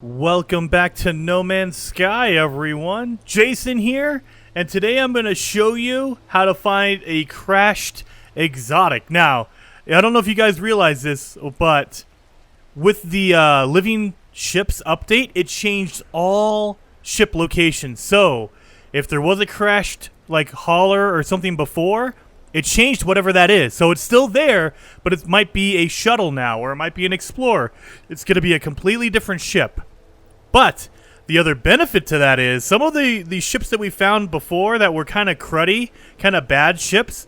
Welcome back to No Man's Sky, everyone. Jason here, and today I'm going to show you how to find a crashed exotic. Now, I don't know if you guys realize this, but with the living ships update, it changed all ship locations. So, if there was a crashed like hauler or something before, it changed whatever that is. So it's still there, but it might be a shuttle now, or it might be an explorer. It's going to be a completely different ship. But the other benefit to that is some of the ships that we found before that were kind of cruddy, kind of bad ships,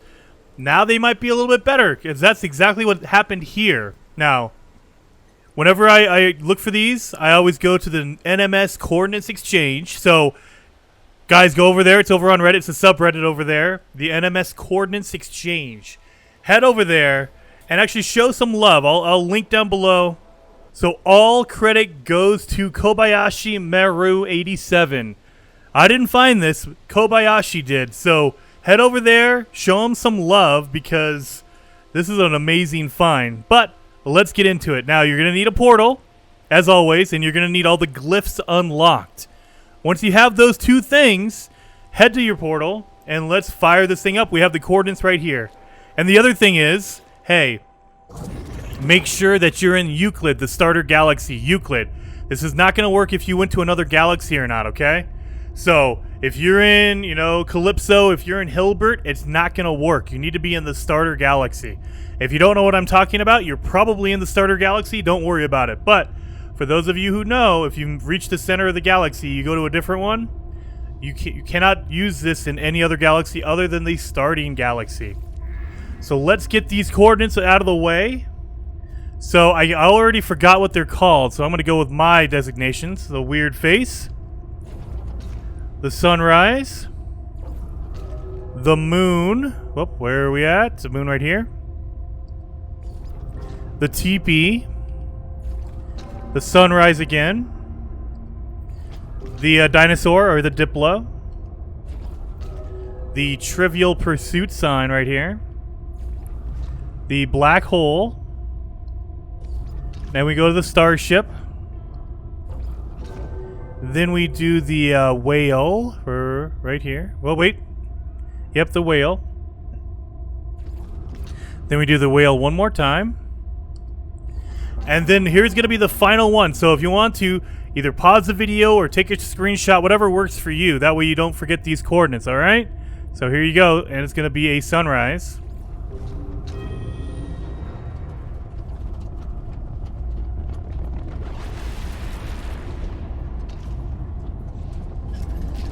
now they might be a little bit better, because that's exactly what happened here. Now, whenever I look for these, I always go to the NMS Coordinates Exchange. So, guys, go over there. It's over on Reddit. It's a subreddit over there. The NMS Coordinates Exchange. Head over there and actually show some love. I'll link down below. So all credit goes to Kobayashi Maru 87. I didn't find this. Kobayashi did. So head over there. Show him some love because this is an amazing find. But let's get into it. Now, you're going to need a portal, as always, and you're going to need all the glyphs unlocked. Once you have those two things, head to your portal, and let's fire this thing up. We have the coordinates right here. And the other thing is, hey, make sure that you're in Euclid, the starter galaxy, Euclid. This is not going to work if you went to another galaxy or not, okay? So, if you're in, Calypso, if you're in Hilbert, it's not going to work. You need to be in the starter galaxy. If you don't know what I'm talking about, you're probably in the starter galaxy. Don't worry about it. But for those of you who know, if you've reached the center of the galaxy, you go to a different one, you cannot use this in any other galaxy other than the starting galaxy. So let's get these coordinates out of the way. So I already forgot what they're called, so I'm going to go with my designations. The weird face, the sunrise, the moon. Whoop, where are we at? The moon right here. The teepee. The sunrise again. The dinosaur, or the Diplo. The Trivial Pursuit sign right here. The black hole. Then we go to the Starship. Then we do the whale for right here. Well, wait. Yep, the whale. Then we do the whale one more time. And then here's going to be the final one. So if you want to, either pause the video or take a screenshot, whatever works for you. That way you don't forget these coordinates, all right? So here you go, and it's going to be a sunrise.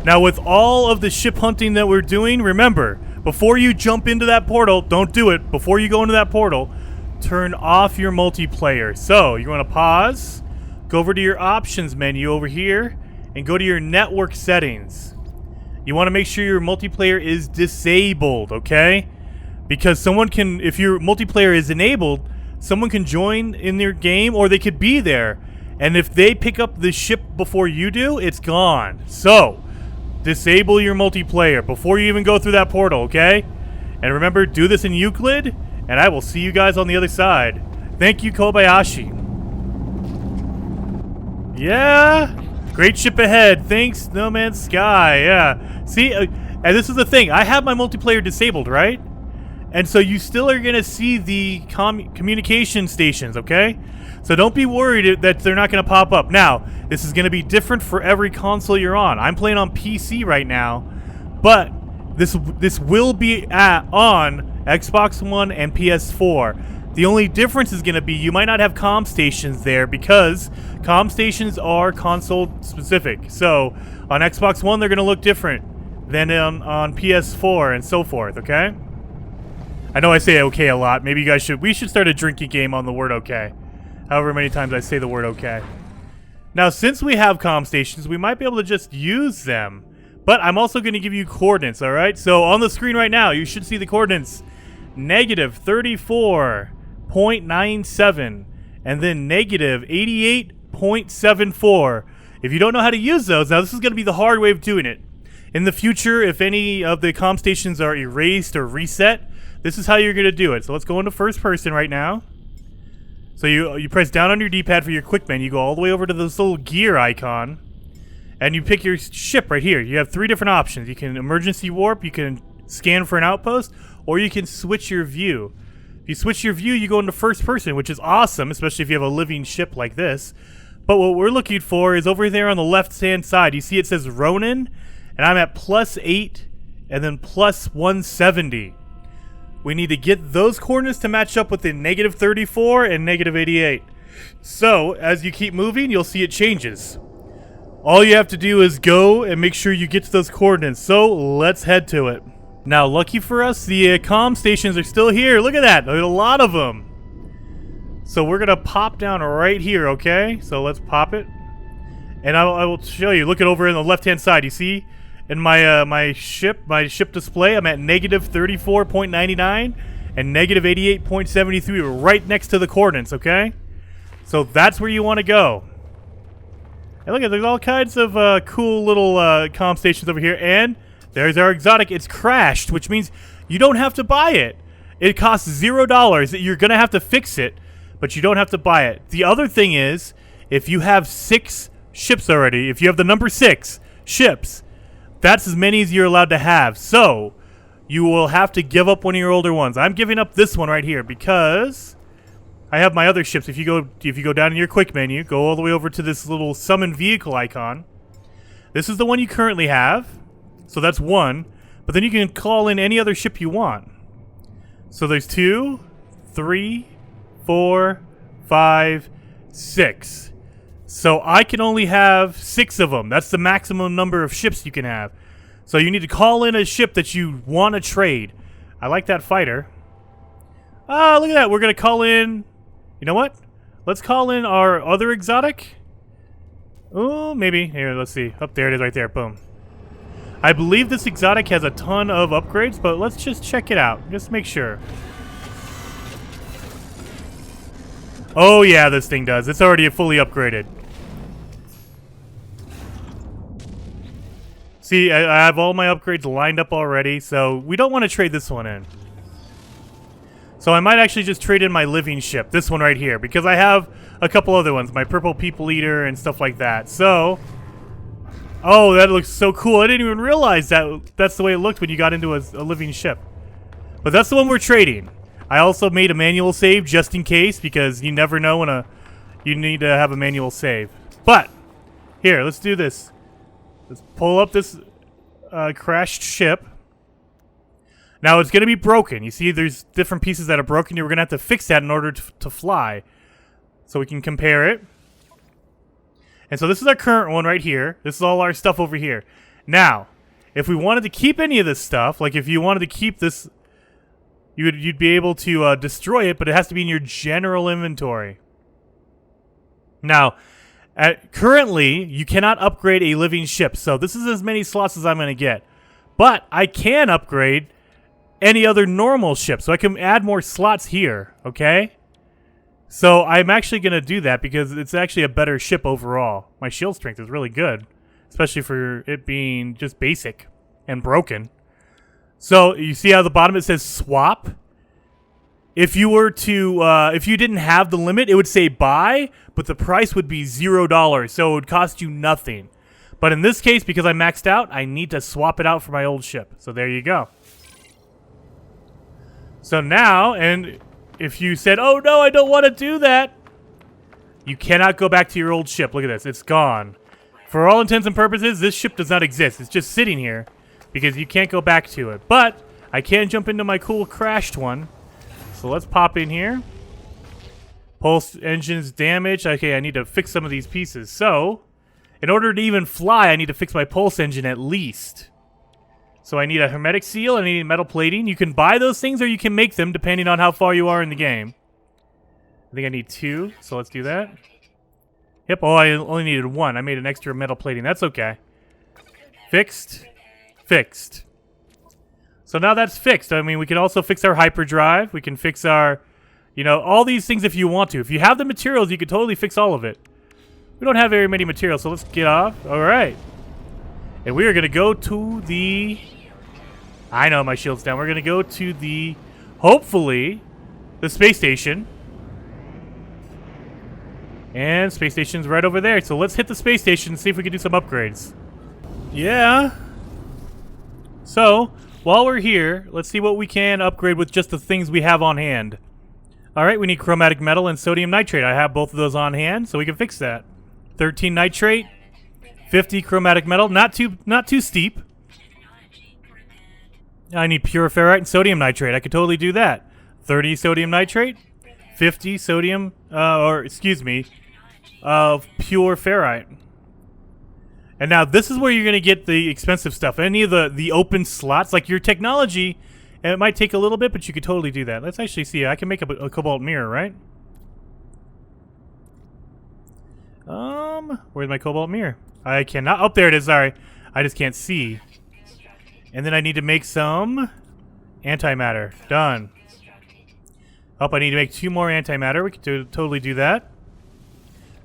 Now, with all of the ship hunting that we're doing, remember, before you jump into that portal, don't do it. Before you go into that portal, turn off your multiplayer. So, you want to pause, go over to your options menu over here, and go to your network settings. You want to make sure your multiplayer is disabled, okay? Because someone can, if your multiplayer is enabled, someone can join in your game, or they could be there. And if they pick up the ship before you do, it's gone. So, disable your multiplayer before you even go through that portal, okay? And remember, do this in Euclid, and I will see you guys on the other side. Thank you, Kobayashi. Yeah, great ship ahead. Thanks, No Man's Sky. Yeah, see, and this is the thing. I have my multiplayer disabled, right? And so you still are going to see the communication stations, okay? So don't be worried that they're not going to pop up. Now, this is going to be different for every console you're on. I'm playing on PC right now, but this will be on Xbox One and PS4. The only difference is going to be you might not have comm stations there because comm stations are console specific. So on Xbox One, they're going to look different than on PS4 and so forth, okay? I know I say okay a lot. Maybe you guys we should start a drinking game on the word okay. However many times I say the word okay. Now, since we have comm stations, we might be able to just use them. But I'm also going to give you coordinates, all right? So on the screen right now, you should see the coordinates. Negative 34.97 and then negative 88.74. If you don't know how to use those, now this is going to be the hard way of doing it. In the future, if any of the comm stations are erased or reset, this is how you're going to do it. So let's go into first person right now. So you press down on your D-pad for your quick menu. You go all the way over to this little gear icon, and you pick your ship right here. You have 3 different options. You can emergency warp, you can scan for an outpost, or you can switch your view. If you switch your view, you go into first person, which is awesome, especially if you have a living ship like this. But what we're looking for is over there on the left-hand side. You see it says Ronin, and I'm at +8 and then +170. We need to get those coordinates to match up with the -34 and -88. So, as you keep moving, you'll see it changes. All you have to do is go and make sure you get to those coordinates. So, let's head to it. Now, lucky for us, the comm stations are still here. Look at that. There's a lot of them. So, we're going to pop down right here, okay? So, let's pop it. And I will show you. Look at over in the left-hand side. You see? In my ship display, I'm at -34.99 and -88.73. We're right next to the coordinates, okay? So that's where you want to go. And look at, there's all kinds of cool little comm stations over here. And there's our exotic. It's crashed, which means you don't have to buy it. It costs $0. You're going to have to fix it, but you don't have to buy it. The other thing is, if you have 6 ships already, if you have the number 6 ships, that's as many as you're allowed to have. So, you will have to give up one of your older ones. I'm giving up this one right here because I have my other ships. If you go down in your quick menu, go all the way over to this little summon vehicle icon. This is the one you currently have. So that's 1. But then you can call in any other ship you want. So there's 2, 3, 4, 5, 6. So I can only have 6 of them. That's the maximum number of ships you can have. So you need to call in a ship that you want to trade. I like that fighter. Ah, look at that. We're going to call in... You know what? Let's call in our other exotic. Oh, maybe. Here, let's see. Up there it is right there. Boom. I believe this exotic has a ton of upgrades, but let's just check it out. Just make sure. Oh, yeah, this thing does. It's already fully upgraded. See, I have all my upgrades lined up already, so we don't want to trade this one in. So I might actually just trade in my living ship, this one right here, because I have a couple other ones, my purple people eater and stuff like that. So, oh, that looks so cool. I didn't even realize that's the way it looked when you got into a living ship. But that's the one we're trading. I also made a manual save just in case, because you never know when you need to have a manual save. But, here, let's do this. Let's pull up this crashed ship. Now, it's going to be broken. You see, there's different pieces that are broken. You're going to have to fix that in order to fly. So we can compare it. And so this is our current one right here. This is all our stuff over here. Now, if we wanted to keep any of this stuff, like if you wanted to keep this, you'd be able to destroy it, but it has to be in your general inventory. Now, currently, you cannot upgrade a living ship, so this is as many slots as I'm going to get. But I can upgrade any other normal ship, so I can add more slots here, okay? So I'm actually going to do that because it's actually a better ship overall. My shield strength is really good, especially for it being just basic and broken. So you see how at the bottom it says swap? If you were to, if you didn't have the limit, it would say buy, but the price would be $0, so it would cost you nothing. But in this case, because I maxed out, I need to swap it out for my old ship. So there you go. So now, and if you said, oh no, I don't want to do that, you cannot go back to your old ship. Look at this, it's gone. For all intents and purposes, this ship does not exist. It's just sitting here because you can't go back to it. But I can jump into my cool crashed one. So let's pop in here. Pulse engines damaged. Okay, I need to fix some of these pieces. So, in order to even fly, I need to fix my pulse engine at least. So I need a hermetic seal, and I need metal plating. You can buy those things or you can make them depending on how far you are in the game. I think I need 2, so let's do that. Yep, oh, I only needed 1. I made an extra metal plating. That's okay. Fixed. Fixed. So now that's fixed. I mean, we can also fix our hyperdrive. We can fix our, you know, all these things if you want to. If you have the materials, you can totally fix all of it. We don't have very many materials, so let's get off. All right. And we are going to go to the... I know my shield's down. We're going to go to the, hopefully, the space station. And space station's right over there. So let's hit the space station and see if we can do some upgrades. Yeah. So, while we're here, let's see what we can upgrade with just the things we have on hand. Alright, we need chromatic metal and sodium nitrate. I have both of those on hand, so we can fix that. 13 nitrate, 50 chromatic metal. Not too steep. I need pure ferrite and sodium nitrate. I could totally do that. 30 sodium nitrate, 50 sodium, pure ferrite. And now this is where you're going to get the expensive stuff. Any of the open slots, like your technology, and it might take a little bit, but you could totally do that. Let's actually see. I can make up a cobalt mirror, right? Where's my cobalt mirror? I cannot. Oh, there it is. Sorry. I just can't see. And then I need to make some antimatter. Done. Oh, I need to make 2 more antimatter. We could totally do that.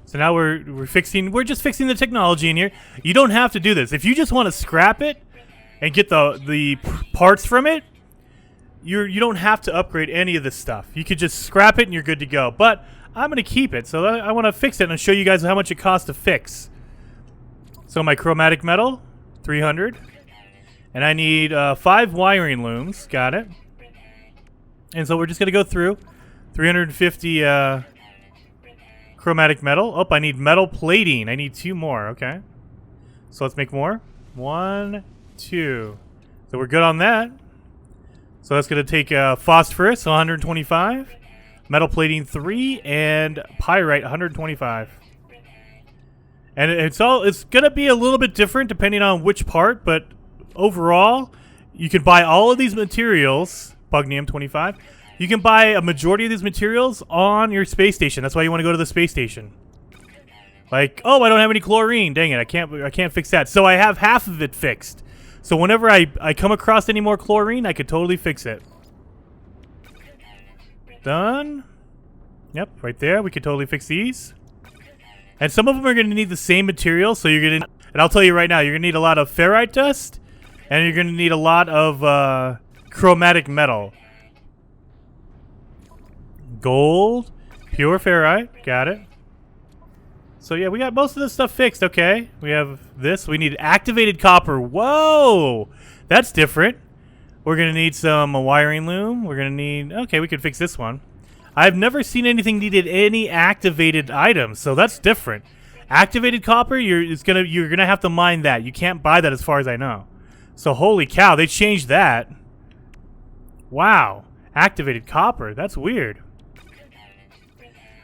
So now we're just fixing the technology in here. You don't have to do this. If you just want to scrap it and get the parts from it, you don't have to upgrade any of this stuff. You could just scrap it and you're good to go. But I'm going to keep it, so I want to fix it and show you guys how much it costs to fix. So my chromatic metal, 300. And I need 5 wiring looms. Got it. And so we're just going to go through 350 chromatic metal. Oh, I need metal plating. I need 2 more. Okay. So let's make more. 1, 2. So we're good on that. So that's going to take phosphorus, 125. Metal plating 3. And pyrite, 125. And it's going to be a little bit different depending on which part, but overall, you can buy all of these materials, Pugnium 25. You can buy a majority of these materials on your space station. That's why you want to go to the space station. Like, oh, I don't have any chlorine. Dang it, I can't fix that. So I have half of it fixed. So whenever I come across any more chlorine, I could totally fix it. Done. Yep, right there. We could totally fix these. And some of them are going to need the same material, so you're going to... And I'll tell you right now, you're going to need a lot of ferrite dust, and you're going to need a lot of chromatic metal. Gold, pure ferrite, got it. So yeah, we got most of this stuff fixed, okay. We have this, we need activated copper. Whoa, that's different. We're going to need some wiring loom. We're going to need... Okay, we could fix this one. I've never seen anything needed any activated items, so that's different. Activated copper, you're gonna have to mine that. You can't buy that as far as I know. So holy cow, they changed that. Wow, activated copper, that's weird.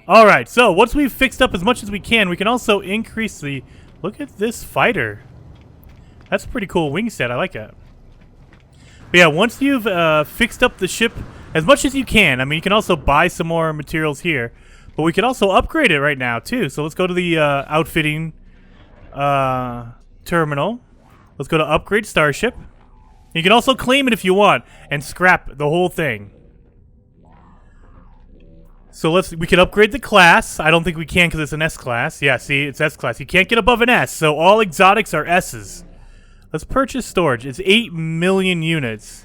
All right, so once we've fixed up as much as we can also increase the... Look at this fighter. That's a pretty cool wing set. I like that. But yeah, once you've fixed up the ship as much as you can, I mean, you can also buy some more materials here. But we can also upgrade it right now, too. So let's go to the outfitting terminal. Let's go to upgrade Starship. You can also claim it if you want and scrap the whole thing. So we can upgrade the class. I don't think we can because it's an S class. Yeah, see, it's S class. You can't get above an S, so all exotics are S's. Let's purchase storage. It's 8 million units.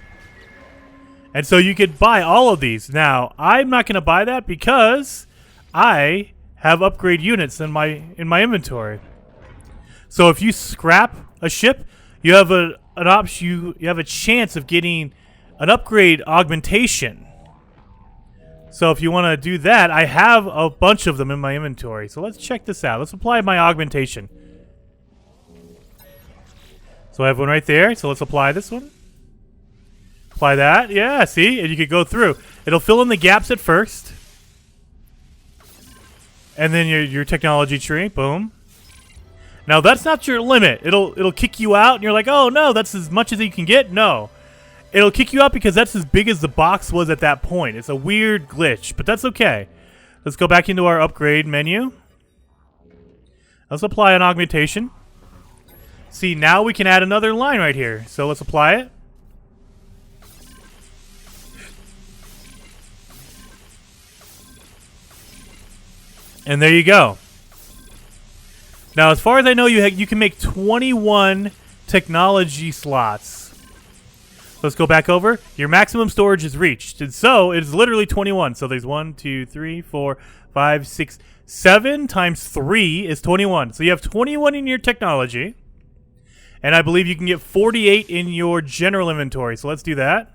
And so you could buy all of these. Now, I'm not going to buy that because I have upgrade units in my inventory. So if you scrap a ship, you have an option. You have a chance of getting an upgrade augmentation. So if you want to do that, I have a bunch of them in my inventory. So let's check this out. Let's apply my augmentation. So I have one right there. So let's apply this one. Apply that. Yeah, see? And you could go through. It'll fill in the gaps at first. And then your technology tree. Boom. Now, that's not your limit. It'll kick you out, and you're like, oh, no, that's as much as you can get? No. It'll kick you out because that's as big as the box was at that point. It's a weird glitch, but that's okay. Let's go back into our upgrade menu. Let's apply an augmentation. See, now we can add another line right here. So let's apply it. And there you go. Now, as far as I know, you can make 21 technology slots. Let's go back over. Your maximum storage is reached. And so, it's literally 21. So, there's 1, 2, 3, 4, 5, 6, 7 times 3 is 21. So you have 21 in your technology. And I believe you can get 48 in your general inventory. So let's do that.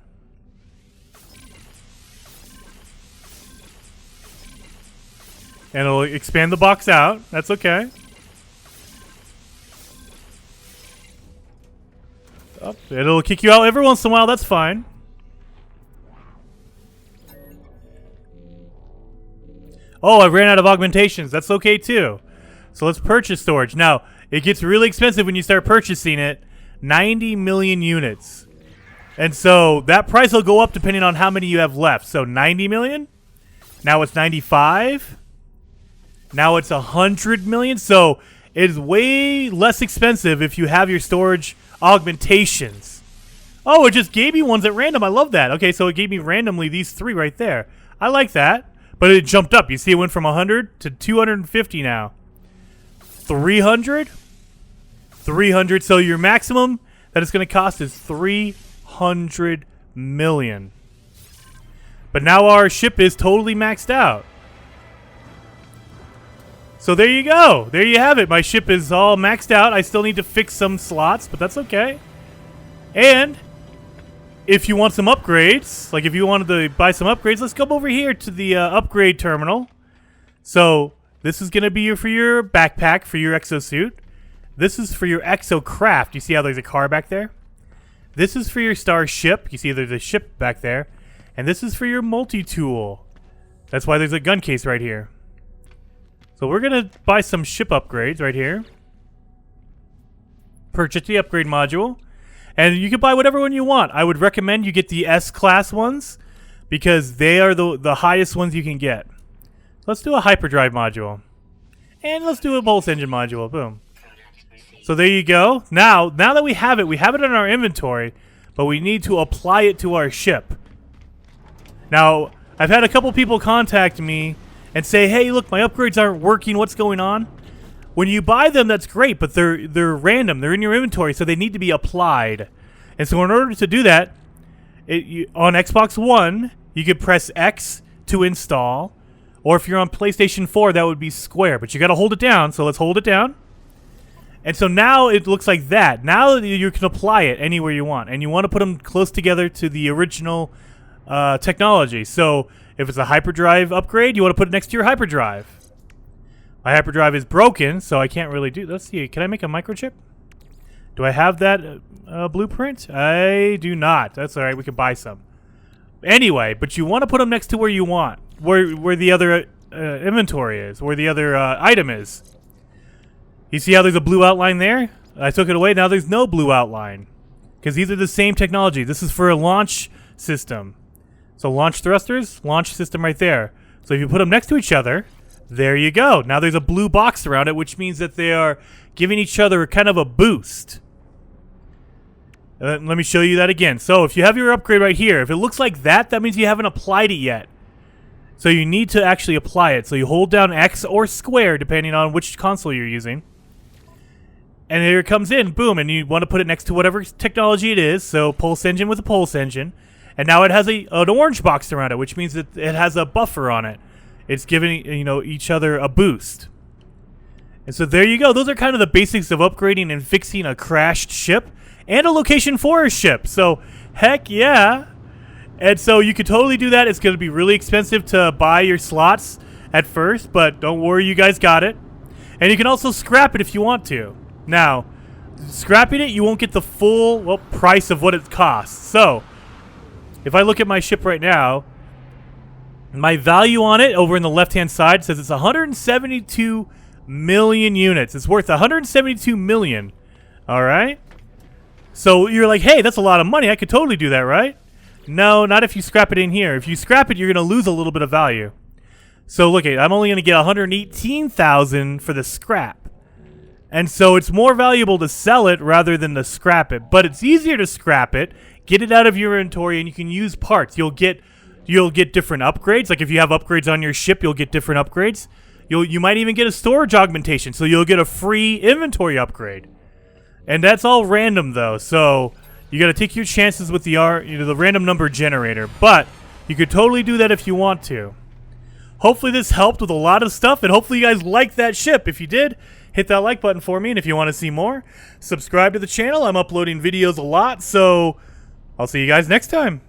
And it'll expand the box out. That's okay. Oh, it'll kick you out every once in a while. That's fine. Oh, I ran out of augmentations. That's okay too. So let's purchase storage. Now, it gets really expensive when you start purchasing it. 90 million units. And so that price will go up depending on how many you have left. So 90 million. Now it's 95. Now it's 100 million. So it is way less expensive if you have your storage augmentations. Oh, it just gave me ones at random. I love that. Okay, so it gave me randomly these 3 right there. I like that. But it jumped up. You see it went from 100 to 250 now. 300. 300. So your maximum that it's going to cost is 300 million. But now our ship is totally maxed out. So there you go. There you have it. My ship is all maxed out. I still need to fix some slots, but that's okay. And if you want some upgrades, like if you wanted to buy some upgrades, let's come over here to the upgrade terminal. So this is going to be for your backpack, for your exosuit. This is for your exocraft. You see how there's a car back there? This is for your starship. You see there's a ship back there. And this is for your multi-tool. That's why there's a gun case right here. So we're going to buy some ship upgrades right here. Purchase the upgrade module. And you can buy whatever one you want. I would recommend you get the S-class ones because they are the highest ones you can get. Let's do a hyperdrive module. And let's do a pulse engine module. Boom. So there you go. Now that we have it in our inventory, but we need to apply it to our ship. Now, I've had a couple people contact me and say, hey, look, my upgrades aren't working. What's going on? When you buy them, that's great, but they're random. They're in your inventory, so they need to be applied. And so in order to do that, on Xbox One, you could press X to install. Or if you're on PlayStation 4, that would be square. But you got to hold it down, so let's hold it down. And so now it looks like that. Now you can apply it anywhere you want. And you want to put them close together to the original technology. So if it's a hyperdrive upgrade, you want to put it next to your hyperdrive. My hyperdrive is broken, so I can't really do. Let's see. Can I make a microchip? Do I have that blueprint? I do not. That's all right. We can buy some. Anyway, but you want to put them next to where you want, where the other inventory is, where the other item is. You see how there's a blue outline there? I took it away. Now there's no blue outline because these are the same technology. This is for a launch system. So launch thrusters, launch system right there. So if you put them next to each other, there you go. Now there's a blue box around it, which means that they are giving each other kind of a boost. Let me show you that again. So if you have your upgrade right here, if it looks like that, that means you haven't applied it yet. So you need to actually apply it. So you hold down X or square, depending on which console you're using. And here it comes in, boom, and you want to put it next to whatever technology it is. So pulse engine with a pulse engine. And now it has an orange box around it, which means that it has a buffer on it. It's giving, each other a boost. And so there you go. Those are kind of the basics of upgrading and fixing a crashed ship and a location for a ship. So heck yeah. And so you could totally do that. It's going to be really expensive to buy your slots at first, but don't worry, you guys got it. And you can also scrap it if you want to. Now, scrapping it, you won't get the full price of what it costs. So if I look at my ship right now, my value on it over in the left-hand side says it's 172 million units. It's worth 172 million. All right? So you're like, hey, that's a lot of money. I could totally do that, right? No, not if you scrap it in here. If you scrap it, you're going to lose a little bit of value. So look, I'm only going to get 118,000 for the scrap. And so it's more valuable to sell it rather than to scrap it. But it's easier to scrap it, get it out of your inventory, and you can use parts. You'll get different upgrades. Like if you have upgrades on your ship, you'll get different upgrades. You might even get a storage augmentation, so you'll get a free inventory upgrade. And that's all random though, so you got to take your chances with the random number generator. But you could totally do that if you want to. hopefully this helped with a lot of stuff, and hopefully you guys liked that ship. If you did, hit that like button for me, and if you want to see more, subscribe to the channel. I'm uploading videos a lot, so I'll see you guys next time.